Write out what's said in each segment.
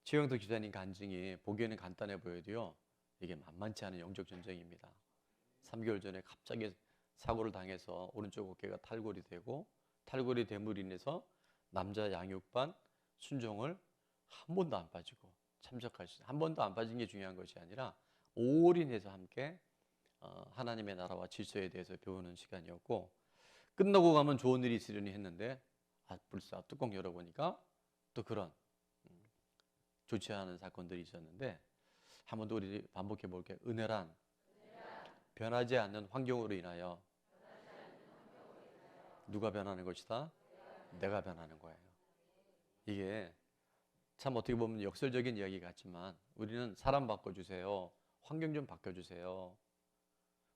최영도 기자님 간증이 보기에는 간단해 보여도요, 이게 만만치 않은 영적 전쟁입니다. 3개월 전에 갑자기 사고를 당해서 오른쪽 어깨가 탈골이 되고, 탈골이 됨으로 인해서 남자 양육반 순종을 한 번도 안 빠지고 참석할 수, 한 번도 안 빠진 게 중요한 것이 아니라 올인해서 함께 하나님의 나라와 질서에 대해서 배우는 시간이었고, 끝나고 가면 좋은 일이 있으려니 했는데 불사 뚜껑 열어보니까 또 그런 좋지 않은 사건들이 있었는데, 한 번 더 우리 반복해 볼게요. 은혜란 변하지 않는 환경으로 인하여 누가 변하는 것이다? 내가 변하는 거예요. 이게 참 어떻게 보면 역설적인 이야기 같지만, 우리는 사람 바꿔주세요, 환경 좀 바꿔주세요,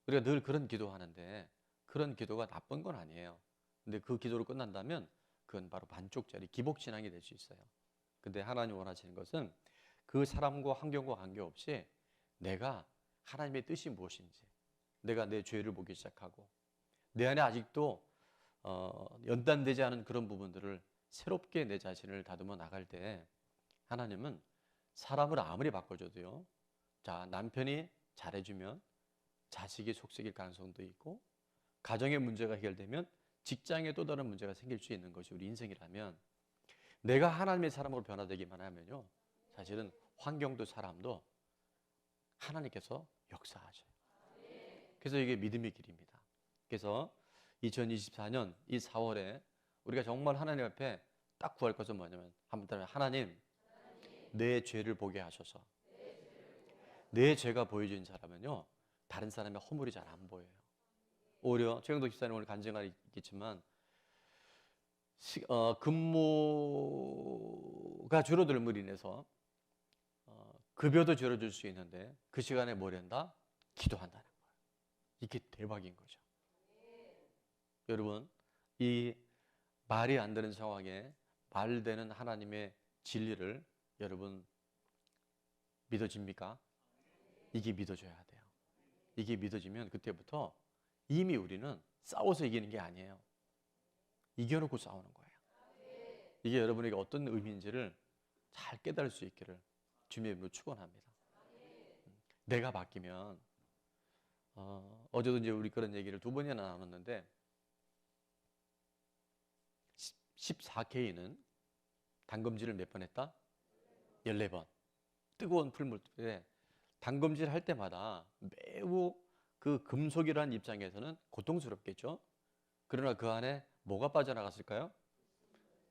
우리가 늘 그런 기도하는데 그런 기도가 나쁜 건 아니에요. 근데 그 기도로 끝난다면 그건 바로 반쪽짜리 기복신앙이 될 수 있어요. 근데 하나님 원하시는 것은 그 사람과 환경과 관계없이 내가 하나님의 뜻이 무엇인지, 내가 내 죄를 보기 시작하고 내 안에 아직도 연단되지 않은 그런 부분들을 새롭게 내 자신을 다듬어 나갈 때, 하나님은 사람을 아무리 바꿔줘도요, 자, 남편이 잘해주면 자식이 속썩일 가능성도 있고, 가정의 문제가 해결되면 직장에 또 다른 문제가 생길 수 있는 것이 우리 인생이라면, 내가 하나님의 사람으로 변화되기만 하면요, 사실은 환경도 사람도 하나님께서 역사하셔요. 그래서 이게 믿음의 길입니다. 그래서 2024년 이 4월에 우리가 정말 하나님 앞에 딱 구할 것은 뭐냐면, 한번 하나님, 내 죄를 보게 하셔서. 내 죄가 보여진 사람은요, 다른 사람의 허물이 잘 안 보여요. 오히려 최영도 집사님 오늘 간증이 있겠지만, 근무가 줄어들므로 인해서 급여도 줄어들 수 있는데, 그 시간에 뭘 한다? 기도한다는 거예요. 이게 대박인 거죠. 여러분, 이 말이 안 되는 상황에 말되는 하나님의 진리를 여러분 믿어집니까? 이게 믿어져야 돼요. 이게 믿어지면 그때부터 이미 우리는 싸워서 이기는 게 아니에요. 이겨놓고 싸우는 거예요. 이게 여러분에게 어떤 의미인지를 잘 깨달을 수 있기를 주님의 이름으로 축원합니다. 내가 바뀌면, 어제도 이제 우리 그런 얘기를 2번이나 나눴는데, 14K는 단검질을 몇 번 했다? 14번. 뜨거운 풀물에 단검질 할 때마다 매우 그 금속이라는 입장에서는 고통스럽겠죠? 그러나 그 안에 뭐가 빠져나갔을까요?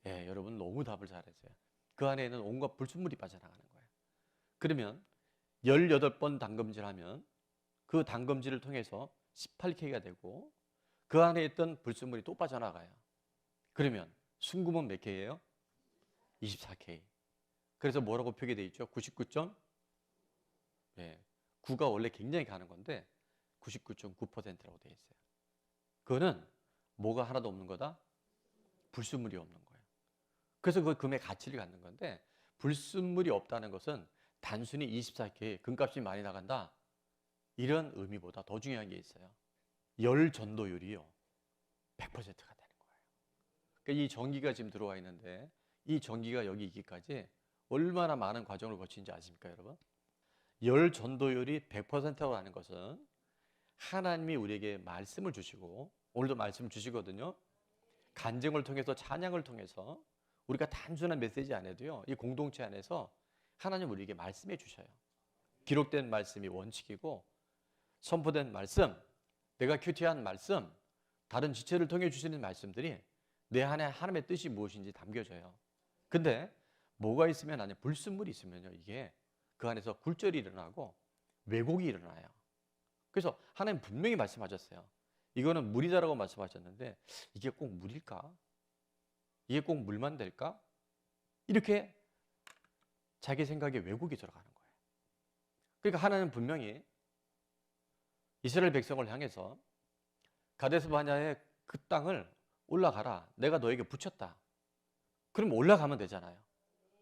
예, 여러분 너무 답을 잘했어요. 그 안에는 온갖 불순물이 빠져나가는 거예요. 그러면 18번 단검질하면 그 단검질을 통해서 18K가 되고, 그 안에 있던 불순물이 또 빠져나가요. 그러면 순금은 몇 K예요? 24K. 그래서 뭐라고 표기되어 있죠? 99점? 네, 9가 원래 굉장히 가는 건데 99.9%라고 되어 있어요. 그거는 뭐가 하나도 없는 거다? 불순물이 없는 거예요. 그래서 그 금의 가치를 갖는 건데, 불순물이 없다는 것은 단순히 24K 금값이 많이 나간다, 이런 의미보다 더 중요한 게 있어요. 열 전도율이요 100%가 되는 거예요. 그러니까 이 전기가 지금 들어와 있는데, 이 전기가 여기 있기까지 얼마나 많은 과정을 거치는지 아십니까, 여러분? 열 전도율이 100%라고 하는 것은 하나님이 우리에게 말씀을 주시고, 오늘도 말씀을 주시거든요. 간증을 통해서, 찬양을 통해서 우리가 단순한 메시지 안에도요, 이 공동체 안에서 하나님 우리에게 말씀해 주셔요. 기록된 말씀이 원칙이고, 선포된 말씀, 내가 큐티한 말씀, 다른 지체를 통해 주시는 말씀들이 내 안에 하나님의 뜻이 무엇인지 담겨져요. 근데 뭐가 있으면 아니, 불순물이 있으면요, 이게 그 안에서 굴절이 일어나고 왜곡이 일어나요. 그래서 하나님 분명히 말씀하셨어요. 이거는 물이다라고 말씀하셨는데, 이게 꼭 물일까? 이게 꼭 물만 될까? 이렇게 자기 생각에 왜곡이 들어가는 거예요. 그러니까 하나님은 분명히 이스라엘 백성을 향해서 가데스 바냐의 그 땅을 올라가라, 내가 너에게 붙였다. 그럼 올라가면 되잖아요.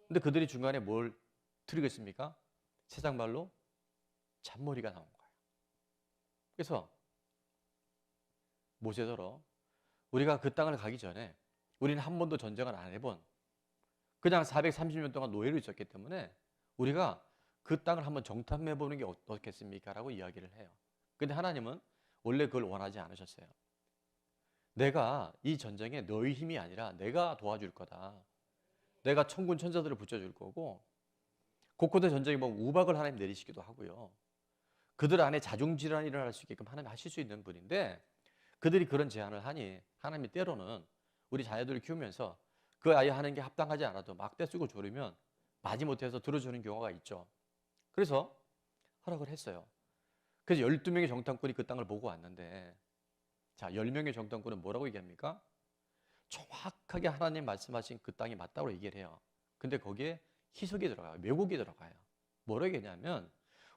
근데 그들이 중간에 뭘 들으겠습니까? 세상 말로 잔머리가 나온 거예요. 그래서 모세더러 우리가 그 땅을 가기 전에 우리는 한 번도 전쟁을 안 해본, 그냥 430년 동안 노예로 있었기 때문에 우리가 그 땅을 한번 정탐해 보는 게 어떻겠습니까? 라고 이야기를 해요. 근데 하나님은 원래 그걸 원하지 않으셨어요. 내가 이 전쟁에 너희 힘이 아니라 내가 도와줄 거다. 내가 천군 천사들을 붙여줄 거고, 곳곳에 전쟁에 보면 우박을 하나님 내리시기도 하고요. 그들 안에 자중질환이 일어날 수 있게끔 하나님 하실 수 있는 분인데, 그들이 그런 제안을 하니 하나님이 때로는 우리 자녀들을 키우면서 그 아이 하는 게 합당하지 않아도 막대 쓰고 조르면 마지못해서 들어주는 경우가 있죠. 그래서 허락을 했어요. 그래서 12명의 정탐꾼이 그 땅을 보고 왔는데, 자, 10명의 정탐꾼은 뭐라고 얘기합니까? 정확하게 하나님 말씀하신 그 땅이 맞다고 얘기를 해요. 근데 거기에 희석이 들어가요. 왜곡이 들어가요. 뭐라고 얘기하냐면,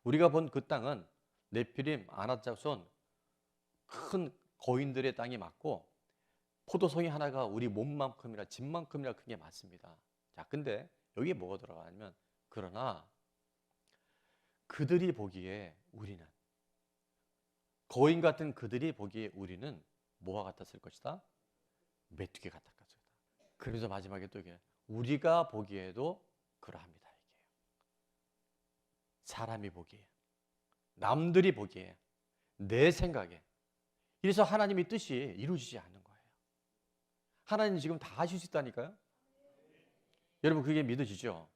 우리가 본 그 땅은 네피림, 아낙자손 큰 거인들의 땅이 맞고, 포도송이 하나가 우리 몸만큼이나 집만큼이나 큰 게 맞습니다. 자, 근데 여기에 뭐가 들어가냐면, 그러나 그들이 보기에 우리는, 거인 같은 그들이 보기에 우리는 뭐와 같았을 것이다? 메뚜기 같았을 것이다. 그래서 마지막에 또 이게 우리가 보기에도 그러합니다. 이게 사람이 보기에, 남들이 보기에, 내 생각에. 이래서 하나님의 뜻이 이루어지지 않는 거예요. 하나님 지금 다 하실 수 있다니까요. 여러분 그게 믿어지죠?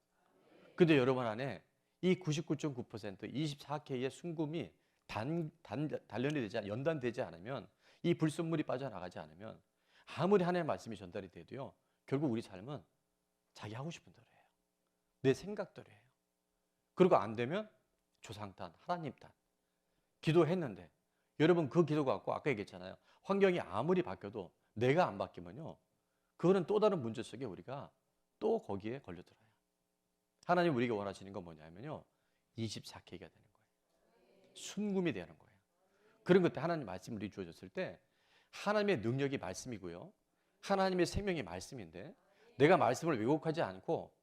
근데 여러분 안에 이 99.9% 24K의 순금이 단련이 되지 연단되지 않으면, 이 불순물이 빠져나가지 않으면 아무리 하나님의 말씀이 전달이 돼도요, 결국 우리 삶은 자기 하고 싶은 대로 해요. 내 생각대로 해요. 그리고 안 되면 조상탄, 하나님 탓. 기도했는데, 여러분 그 기도 갖고 아까 얘기했잖아요. 환경이 아무리 바뀌어도 내가 안 바뀌면요, 그거는 또 다른 문제 속에 우리가 또 거기에 걸려들어요. 하나님 우리가 원하시는 건 뭐냐면요, 24K가 되는 거예요. 순금이 되는 거예요. 그런 것 때 하나님 말씀을 우리 주어졌을 때, 하나님의 능력이 말씀이고요, 하나님의 생명이 말씀인데, 내가 말씀을 왜곡하지 않고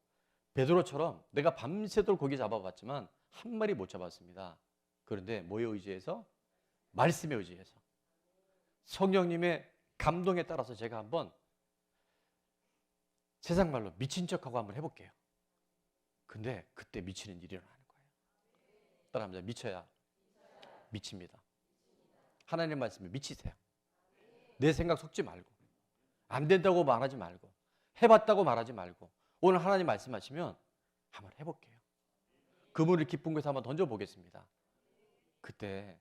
베드로처럼 내가 밤새도록 고기 잡아봤지만 한 마리 못 잡았습니다. 그런데 뭐에 의지해서? 말씀에 의지해서, 성령님의 감동에 따라서 제가 한번 세상 말로 미친 척하고 한번 해볼게요. 근데 그때 미치는 일이 일어나는 거예요. 따라합니다. 미쳐야 미칩니다. 하나님 말씀에 미치세요. 내 생각 속지 말고, 안 된다고 말하지 말고, 해봤다고 말하지 말고, 오늘 하나님 말씀하시면 한번 해볼게요. 그물을 깊은 곳에 한번 던져보겠습니다. 그때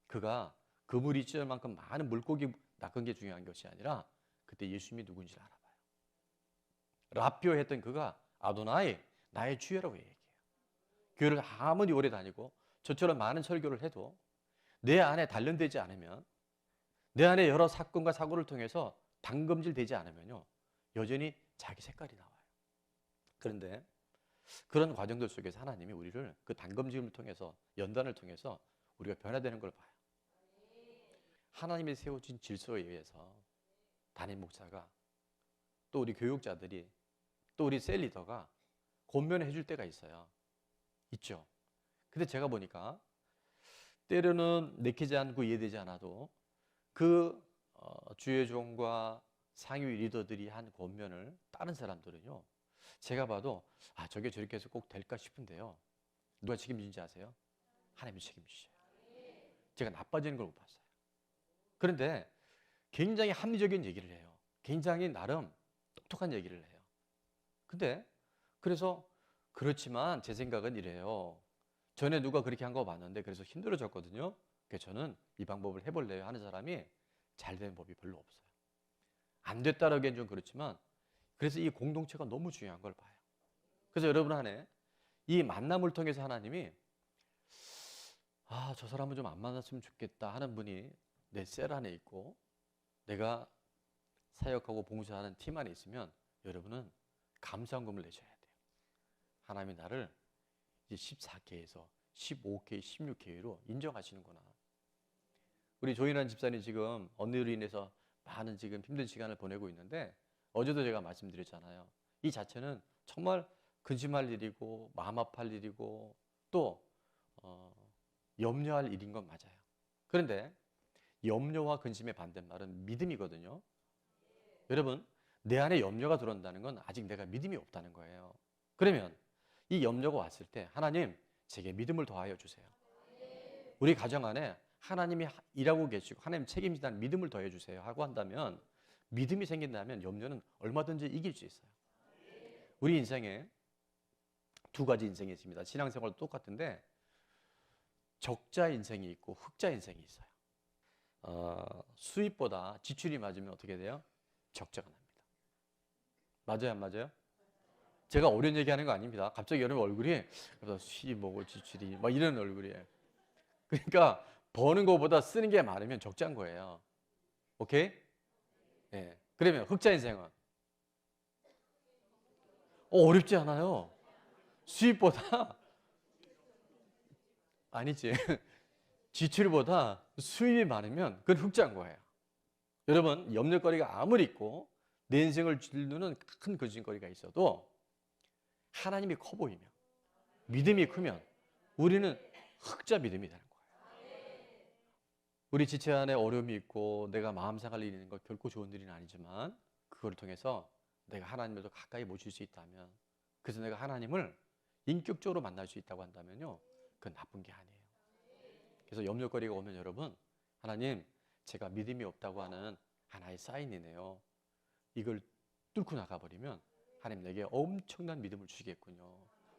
그가 그물이 찢을 만큼 많은 물고기 낚은 게 중요한 것이 아니라, 그때 예수님이 누군지를 알아봐요. 라피오 했던 그가 아도나이, 나의 주여라고 얘기해요. 교회를 아무리 오래 다니고 저처럼 많은 설교를 해도 내 안에 단련되지 않으면, 내 안에 여러 사건과 사고를 통해서 단검질되지 않으면요, 여전히 자기 색깔이 나와요. 그런데 그런 과정들 속에서 하나님이 우리를 그 단검질을 통해서, 연단을 통해서 우리가 변화되는 걸 봐요. 하나님이 세워진 질서에 의해서 담임 목사가, 또 우리 교육자들이, 또 우리 셀 리더가 권면해 줄 때가 있어요. 있죠. 근데 제가 보니까 때로는 내키지 않고 이해되지 않아도 그 주의 종과 상위 리더들이 한 권면을 다른 사람들은요, 제가 봐도 저게 저렇게 해서 꼭 될까 싶은데요, 누가 책임진지 아세요? 하나님이 책임지셔요. 제가 나빠지는 걸 못 봤어요. 그런데 굉장히 합리적인 얘기를 해요. 굉장히 나름 똑똑한 얘기를 해요. 근데 그래서, 그렇지만 제 생각은 이래요. 전에 누가 그렇게 한 거 봤는데 그래서 힘들어졌거든요. 그래서 저는 이 방법을 해볼래요 하는 사람이 잘 되는 법이 별로 없어요. 안 됐다라기엔 좀 그렇지만, 그래서 이 공동체가 너무 중요한 걸 봐요. 그래서 여러분 안에 이 만남을 통해서 하나님이, 저 사람은 좀 안 만났으면 좋겠다 하는 분이 내 셀 안에 있고, 내가 사역하고 봉사하는 팀 안에 있으면 여러분은 감사원금을 내셔야 돼요. 하나님이 나를 이제 14K에서 15K, 16K로 인정하시는구나. 우리 조인환 집사님 지금 언니로 인해서 많은 지금 힘든 시간을 보내고 있는데, 어제도 제가 말씀드렸잖아요. 이 자체는 정말 근심할 일이고 마음 아파할 일이고 또 염려할 일인 건 맞아요. 그런데 염려와 근심의 반대말은 믿음이거든요. 여러분, 내 안에 염려가 들어온다는 건 아직 내가 믿음이 없다는 거예요. 그러면 이 염려가 왔을 때 하나님 제게 믿음을 더하여 주세요. 우리 가정 안에 하나님이 일하고 계시고 하나님 책임진다는 믿음을 더해 주세요 하고 한다면, 믿음이 생긴다면 염려는 얼마든지 이길 수 있어요. 우리 인생에 두 가지 인생이 있습니다. 신앙생활도 똑같은데 적자 인생이 있고 흑자 인생이 있어요. 수입보다 지출이 맞으면 어떻게 돼요? 적자가 납니다. 맞아요, 안 맞아요? 제가 어려운 얘기하는 거 아닙니다. 갑자기 여러분 얼굴이 수입 뭐고 지출이 막 이런 얼굴이에요. 그러니까 버는 것보다 쓰는 게 많으면 적자인 거예요. 오케이? 네. 그러면 흑자 인생은 어렵지 않아요. 수입보다 아니지. 지출보다 수입이 많으면 그건 흑자인 거예요. 여러분, 염려거리가 아무리 있고 내 인생을 짓누르는 큰 근심거리가 있어도 하나님이 커 보이면, 믿음이 크면 우리는 흑자 믿음이 되는 거예요. 우리 지체 안에 어려움이 있고 내가 마음 상할 일이 있는 건 결코 좋은 일은 아니지만, 그걸 통해서 내가 하나님을 더 가까이 모실 수 있다면, 그래서 내가 하나님을 인격적으로 만날 수 있다고 한다면요, 그건 나쁜 게 아니에요. 그래서 염려거리가 오면 여러분, 하나님 제가 믿음이 없다고 하는 하나의 사인이네요. 이걸 뚫고 나가버리면 하나님 내게 엄청난 믿음을 주시겠군요.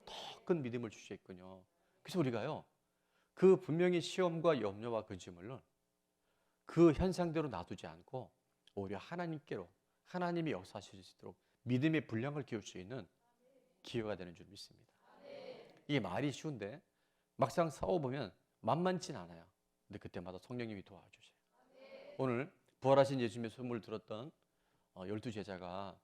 더 큰 믿음을 주시겠군요. 그래서 우리가요, 그 분명히 시험과 염려와 근심을 그 현상대로 놔두지 않고 오히려 하나님께로, 하나님이 역사하실 수 있도록 믿음의 분량을 키울 수 있는 기회가 되는 줄 믿습니다. 이게 말이 쉬운데 막상 싸워보면 만만치 않아요. 근데 그때마다 성령님이 도와주세요. 오늘 부활하신 예수님의 소문을 들었던 12제자가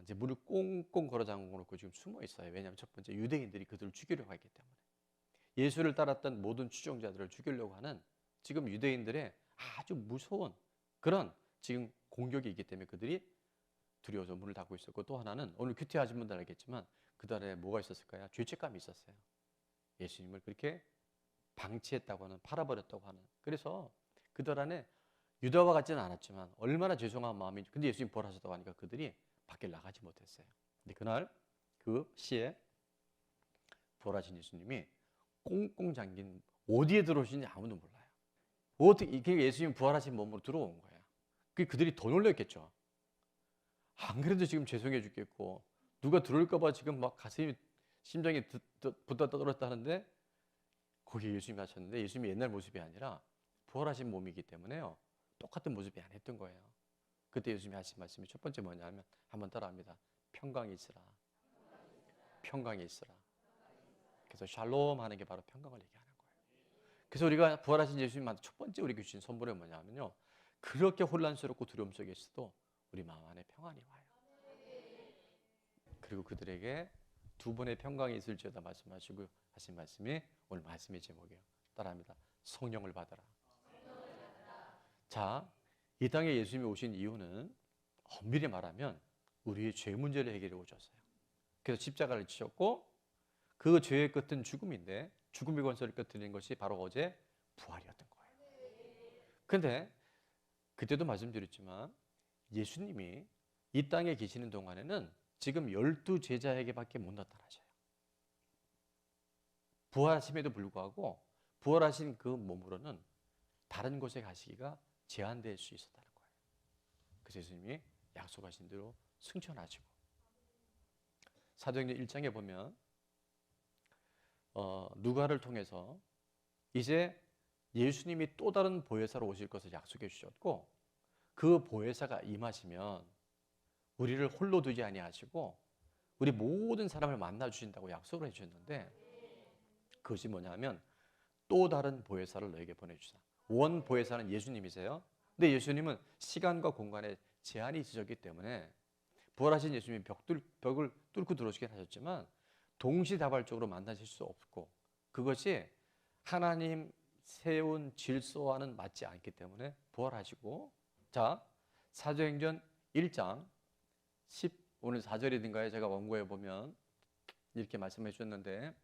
이제 무릎 꽁꽁 걸어 잠궈놓고 지금 숨어 있어요. 왜냐하면 첫 번째, 유대인들이 그들을 죽이려고 했기 때문에. 예수를 따랐던 모든 추종자들을 죽이려고 하는 지금 유대인들의 아주 무서운 그런 지금 공격이 있기 때문에 그들이 두려워서 문을 닫고 있었고, 또 하나는 오늘 큐티하신 분들 알겠지만 그들 안에 뭐가 있었을까요? 죄책감이 있었어요. 예수님을 그렇게 방치했다고 하는, 팔아버렸다고 하는. 그래서 그들 안에 유다와 같지는 않았지만 얼마나 죄송한 마음인지. 근데 예수님 부활하셨다고 하니까 그들이 밖에 나가지 못했어요. 근데 그날 그 시에 부활하신 예수님이 꽁꽁 잠긴, 어디에 들어오시는지 아무도 몰라요. 어떻게 이게 예수님 부활하신 몸으로 들어온 거예요. 그들이 더 놀랐겠죠. 안 그래도 지금 죄송해 죽겠고 누가 들어올까 봐 지금 막 가슴이, 심장이 붙다 떠들었다 하는데 거기 예수님이 하셨는데, 예수님이 옛날 모습이 아니라 부활하신 몸이기 때문에요, 똑같은 모습이 안 했던 거예요. 그때 예수님이 하신 말씀이 첫 번째 뭐냐면, 한번 따라합니다. 평강이 있으라. 평강이 있으라. 그래서 샬롬 하는 게 바로 평강을 얘기하는 거예요. 그래서 우리가 부활하신 예수님한테 첫 번째 우리에게 주신 선물은 뭐냐면요, 그렇게 혼란스럽고 두려움 속에 있어도 우리 마음 안에 평안이 와요. 그리고 그들에게 두 번의 평강이 있을지어다 말씀하시고 하신 말씀이 오늘 말씀의 제목이에요. 따라합니다. 성령을 받아라. 자, 이 땅에 예수님이 오신 이유는 엄밀히 말하면 우리의 죄 문제를 해결해 오셨어요. 그래서 십자가를 지셨고, 그 죄의 끝은 죽음인데 죽음의 권세를 끝내는 것이 바로 어제 부활이었던 거예요. 그런데 그때도 말씀드렸지만 예수님이 이 땅에 계시는 동안에는 지금 12제자에게밖에 못 나타나셔요. 부활하심에도 불구하고 부활하신 그 몸으로는 다른 곳에 가시기가 제한될 수 있었다는 거예요. 그래서 예수님이 약속하신 대로 승천하시고, 사도행전 1장에 보면 누가를 통해서 이제 예수님이 또 다른 보혜사로 오실 것을 약속해 주셨고, 그 보혜사가 임하시면 우리를 홀로 두지 아니하시고 우리 모든 사람을 만나 주신다고 약속을 해 주셨는데, 그것이 뭐냐면 또 다른 보혜사를 너에게 보내주시다. 원 보혜사는 예수님이세요. 근데 예수님은 시간과 공간에 제한이 있으셨기 때문에 부활하신 예수님이 벽을 뚫고 들어오시긴 하셨지만 동시다발적으로 만나실 수 없고, 그것이 하나님 세운 질서와는 맞지 않기 때문에 부활하시고, 자, 사도행전 1장 10, 오늘 4절이든가에 제가 원고에 보면 이렇게 말씀해 주셨는데,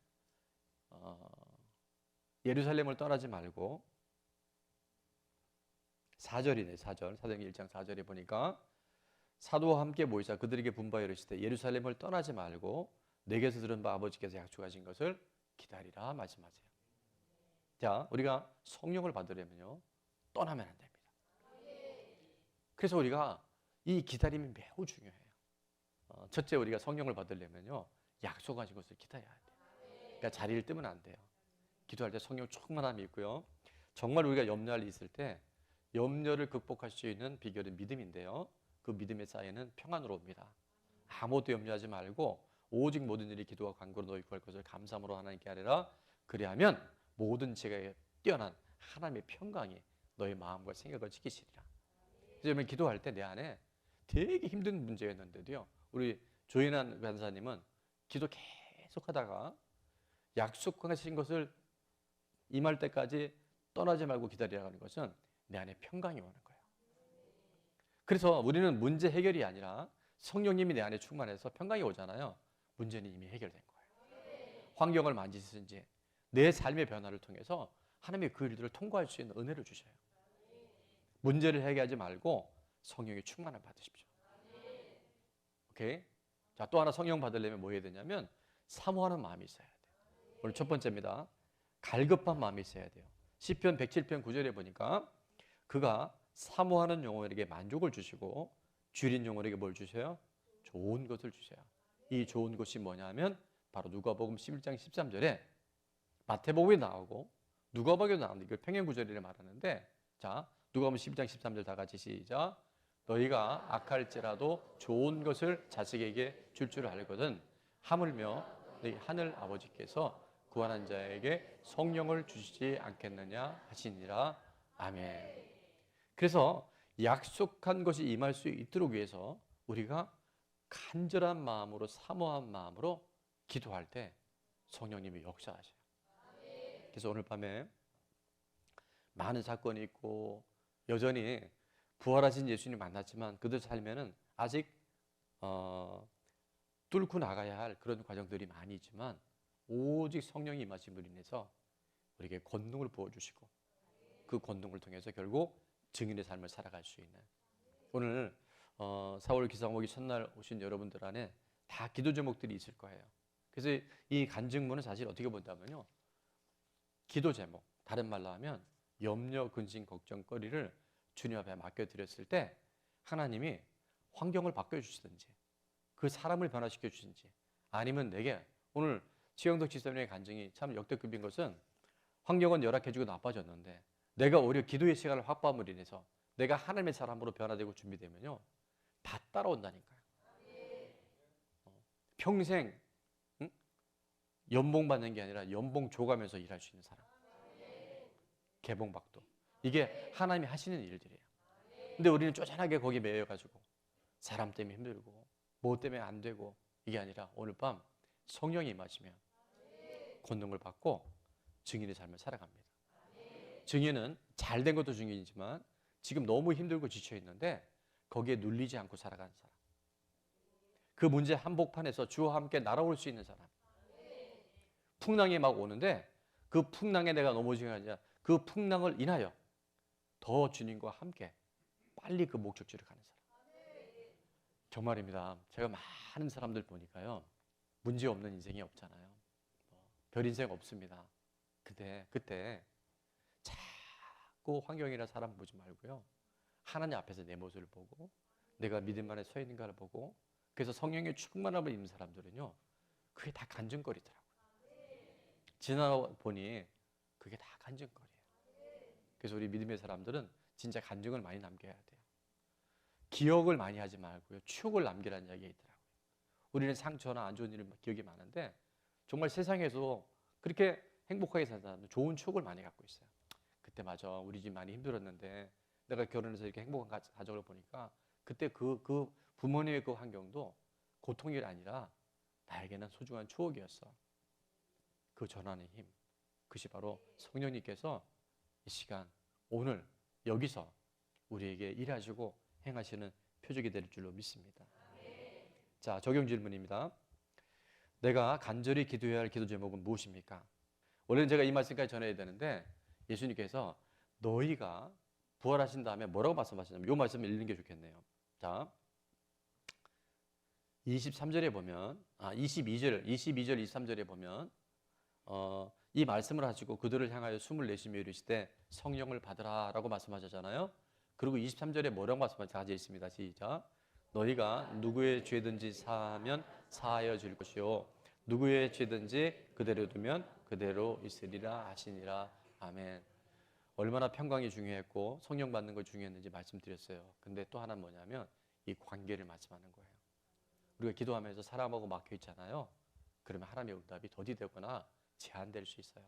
예루살렘을 떠나지 말고, 4절이네, 4절. 사도행전 1장 4절에 보니까 사도와 함께 모이사 그들에게 분부하여 이르시되 예루살렘을 떠나지 말고 내게서 들은 바 아버지께서 약속하신 것을 기다리라 말씀하세요. 자, 우리가 성령을 받으려면요, 떠나면 안 됩니다. 그래서 우리가 이 기다림이 매우 중요해요. 첫째, 우리가 성령을 받으려면요, 약속하신 것을 기다려야 돼요. 그러니까 자리를 뜨면 안 돼요. 기도할 때 성령 충만함이 있고요. 정말 우리가 염려할 일이 있을 때 염려를 극복할 수 있는 비결은 믿음인데요. 그 믿음의 쌓이는 평안으로 옵니다. 아무것도 염려하지 말고 오직 모든 일이 기도와 간구로 너희 구할 것을 감사함으로 하나님께 아뢰라. 그리하면 모든 지혜에 뛰어난 하나님의 평강이 너희 마음과 생각을 지키시리라. 그러면 기도할 때 내 안에 되게 힘든 문제였는데도요, 우리 조인한 간사님은 기도 계속하다가 약속하신 것을 임할 때까지 떠나지 말고 기다리라는 것은 내 안에 평강이 오는 거예요. 그래서 우리는 문제 해결이 아니라 성령님이 내 안에 충만해서 평강이 오잖아요. 문제는 이미 해결된 거예요. 환경을 만지시든지 내 삶의 변화를 통해서 하나님이 그 일들을 통과할 수 있는 은혜를 주셔요. 문제를 해결하지 말고 성령의 충만을 받으십시오. 오케이? 자, 또 하나 성령 받으려면 뭐 해야 되냐면 사모하는 마음이 있어야 돼요. 오늘 첫 번째입니다. 갈급한 마음이 있어야 돼요. 시편 107편 9절에 보니까 그가 사모하는 영혼에게 만족을 주시고 줄인 영혼에게 뭘 주셔요? 좋은 것을 주셔요. 이 좋은 것이 뭐냐면 바로 누가복음 11장 13절에 마태복음에 나오고 누가복음에 나오는 이걸 평행구절이라 말하는데, 자, 누가복음 11장 13절 다 같이 시작. 너희가 악할지라도 좋은 것을 자식에게 줄 줄 알거든 하물며 너희 하늘 아버지께서 구하는 자에게 성령을 주시지 않겠느냐 하시니라. 아멘. 그래서 약속한 것이 임할 수 있도록 위해서 우리가 간절한 마음으로 사모한 마음으로 기도할 때 성령님이 역사하셔요. 그래서 오늘 밤에 많은 사건이 있고 여전히 부활하신 예수님 만났지만 그들 삶에는 아직 뚫고 나가야 할 그런 과정들이 많이 있지만 오직 성령이 임하심으로 인해서 우리에게 권능을 부어주시고 그 권능을 통해서 결국 증인의 삶을 살아갈 수 있는, 오늘 4월 기상오기 첫날 오신 여러분들 안에 다 기도 제목들이 있을 거예요. 그래서 이 간증문은 사실 어떻게 본다면요, 기도 제목, 다른 말로 하면 염려, 근심, 걱정거리를 주님 앞에 맡겨드렸을 때 하나님이 환경을 바꿔주시든지 그 사람을 변화시켜 주든지, 아니면 내게 오늘 최영덕 지사님의 간증이 참 역대급인 것은 환경은 열악해지고 나빠졌는데 내가 오히려 기도의 시간을 확보함으로 인해서 내가 하나님의 사람으로 변화되고 준비되면요, 다 따라온다니까요. 평생 연봉 받는 게 아니라 연봉 줘가면서 일할 수 있는 사람, 개봉박도, 이게 하나님이 하시는 일들이에요. 근데 우리는 쪼잔하게 거기에 매여가지고 사람 때문에 힘들고 뭐 때문에 안 되고, 이게 아니라 오늘 밤 성령이 임하시면 권능을 받고 증인의 삶을 살아갑니다. 증인은 잘된 것도 증인이지만 지금 너무 힘들고 지쳐 있는데 거기에 눌리지 않고 살아가는 사람, 그 문제 한복판에서 주와 함께 날아올 수 있는 사람, 풍랑이 막 오는데 그 풍랑에 내가 넘어지는 게 아니라 그 풍랑을 인하여 더 주님과 함께 빨리 그 목적지를 가는 사람. 정말입니다. 제가 많은 사람들 보니까요, 문제 없는 인생이 없잖아요. 별 인생 없습니다. 근데 그때 자꾸 환경이나 사람 보지 말고요, 하나님 앞에서 내 모습을 보고 내가 믿음 안에 서 있는가를 보고, 그래서 성령의 충만함을 입는 사람들은요, 그게 다 간증거리더라고요. 지나보니 그게 다 간증거리예요. 그래서 우리 믿음의 사람들은 진짜 간증을 많이 남겨야 돼요. 기억을 많이 하지 말고요, 추억을 남기라는 이야기가 있더라고요. 우리는 상처나 안 좋은 일을 기억이 많은데 정말 세상에서 그렇게 행복하게 사는 사람은 좋은 추억을 많이 갖고 있어요. 그때 맞아, 우리 집 많이 힘들었는데 내가 결혼해서 이렇게 행복한 가정을 보니까 그때 그 부모님의 그 환경도 고통이 아니라 나에게는 소중한 추억이었어. 그 전하는 힘, 그것이 바로 성령님께서 이 시간 오늘 여기서 우리에게 일하시고 행하시는 표적이 될 줄로 믿습니다. 자, 적용 질문입니다. 내가 간절히 기도해야 할 기도 제목은 무엇입니까? 원래는 제가 이 말씀까지 전해야 되는데 예수님께서 너희가 부활하신 다음에 뭐라고 말씀하시냐면 이 말씀을 읽는 게 좋겠네요. 자, 23절에 보면 22절, 23절에 보면 이 말씀을 하시고 그들을 향하여 숨을 내쉬며 이르시되 성령을 받으라라고 말씀하셨잖아요. 그리고 23절에 뭐라고 말씀하지 있습니다. 시작. 너희가 누구의 죄든지 사하면 사하여 줄 것이요 누구의 죄든지 그대로 두면 그대로 있으리라 하시니라. 아멘. 얼마나 평강이 중요했고 성령 받는 거 중요했는지 말씀드렸어요. 근데 또 하나는 뭐냐면 이 관계를 말씀하는 거예요. 우리가 기도하면서 사람하고 막혀 있잖아요. 그러면 하나님의 응답이 더디되거나 제한될 수 있어요.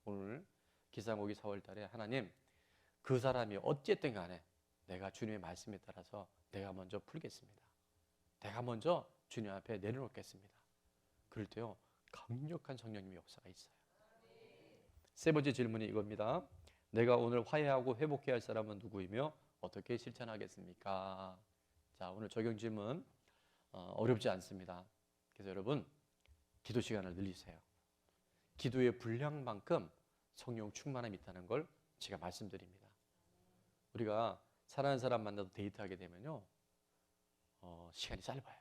오늘 기상오기 4월 달에 하나님 그 사람이 어쨌든 간에 내가 주님의 말씀에 따라서 내가 먼저 풀겠습니다. 내가 먼저 주님 앞에 내려놓겠습니다. 그럴 때요 강력한 성령님의 역사가 있어요. 세 번째 질문이 이겁니다. 내가 오늘 화해하고 회복해야 할 사람은 누구이며 어떻게 실천하겠습니까? 자, 오늘 적용 질문 어렵지 않습니다. 그래서 여러분 기도 시간을 늘리세요. 기도의 분량만큼 성령 충만함이 있다는 걸 제가 말씀드립니다. 우리가 사랑하는 사람 만나도 데이트하게 되면요 시간이 짧아요.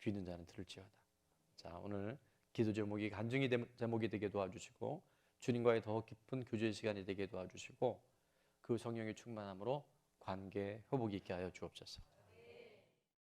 귀 있는 자는 들을지어다. 자, 오늘 기도 제목이 간증의 제목이 되게 도와주시고 주님과의 더 깊은 교제의 시간이 되게 도와주시고 그 성령의 충만함으로 관계 회복이 있게 하여 주옵소서.